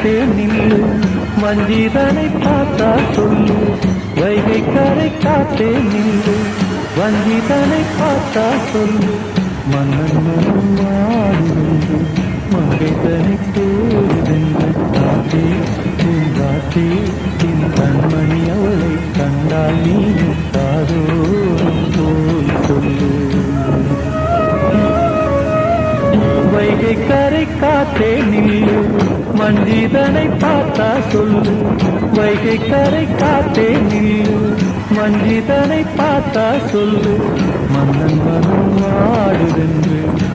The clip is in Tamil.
காத்தே நில்லு வஞ்சிதனை பார்த்தா சொல்லு வைகை கரை காத்தே நில்லு வஞ்சிதனை பார்த்தா சொல்லு மன்னன் மனம் வாடுவென்று மங்கைதனை தேடுதென்று காத்தே பூங்காத்தே என் கண்மணி அவளை கண்டால் நீயும் காதோறும் போய் சொல்லு வைகை கரை காத்தே நில்லு மஞ்சிதனை பார்த்தா சொல்லு வைகை கரை காத்தே நில்லு மஞ்சிதனை பார்த்தா சொல்லு மன்னன் மனம் வாடுதென்று